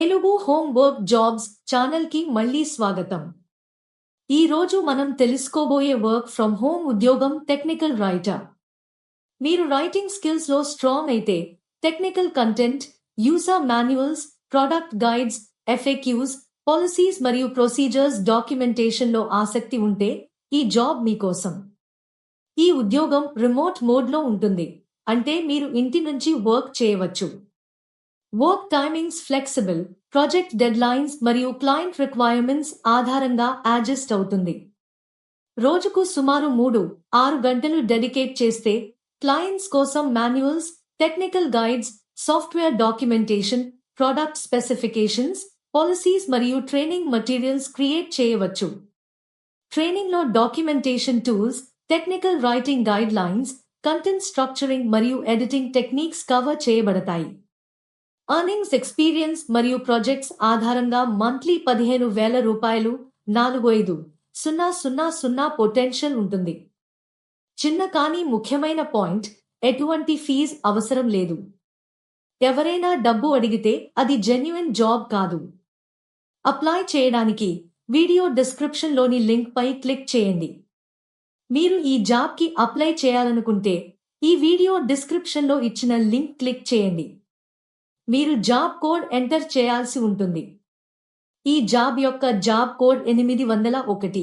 Telugu home work jobs ఛానల్కి మళ్ళీ స్వాగతం. ఈ రోజు మనం తెలుసుకోబోయే వర్క్ ఫ్రమ్ హోమ్ ఉద్యోగం టెక్నికల్ రైటర్. మీరు రైటింగ్ స్కిల్స్ లో స్ట్రాంగ్ అయితే technical content, user manuals, product guides, FAQs, policies మరియు ప్రొసీజర్స్ డాక్యుమెంటేషన్ లో ఆసక్తి ఉంటే ఈ జాబ్ మీకోసం. ఈ ఉద్యోగం రిమోట్ మోడ్లో ఉంటుంది, అంటే మీరు ఇంటి నుంచి వర్క్ చేయవచ్చు. Work timings flexible, project deadlines మరియు క్లయింట్ రిక్వైర్మెంట్స్ ఆధారంగా అడ్జస్ట్ అవుతుంది. రోజుకు సుమారు 3-6 గంటలు డెడికేట్ చేస్తే క్లయింట్స్ కోసం manuals, technical guides, software documentation, product specifications, policies మరియు ట్రైనింగ్ మెటీరియల్స్ క్రియేట్ చేయవచ్చు. ట్రైనింగ్లో documentation tools, technical writing guide lines, content structuring మరియు ఎడిటింగ్ టెక్నిక్స్ కవర్ చేయబడతాయి. ఎర్నింగ్స్ ఎక్స్పీరియన్స్ మరియు ప్రాజెక్ట్స్ ఆధారంగా మంత్లీ 15,000 రూపాయలు 45,000 పొటెన్షియల్ ఉంటుంది. చిన్న కానీ ముఖ్యమైన పాయింట్, ఎటువంటి ఫీజ్ అవసరం లేదు. ఎవరైనా డబ్బు అడిగితే అది జెన్యున్ జాబ్ కాదు. అప్లై చేయడానికి వీడియో డిస్క్రిప్షన్ లోని లింక్ పై క్లిక్ చేయండి. మీరు ఈ జాబ్ కి అప్లై చేయాలనుకుంటే ఈ వీడియో డిస్క్రిప్షన్ లో ఇచ్చిన లింక్ క్లిక్ చేయండి. మీరు జాబ్ కోడ్ ఎంటర్ చేయాల్సి ఉంటుంది. ఈ జాబ్ యొక్క జాబ్ కోడ్ 801.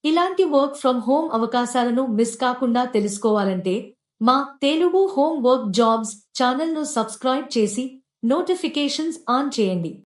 ఇలాంటి వర్క్ ఫ్రమ్ హోమ్ అవకాశాలను మిస్ కాకుండా తెలుసుకోవాలంటే మా తెలుగు హోమ్ వర్క్ జాబ్స్ ఛానల్ను సబ్స్క్రైబ్ చేసి నోటిఫికేషన్స్ ఆన్ చేయండి.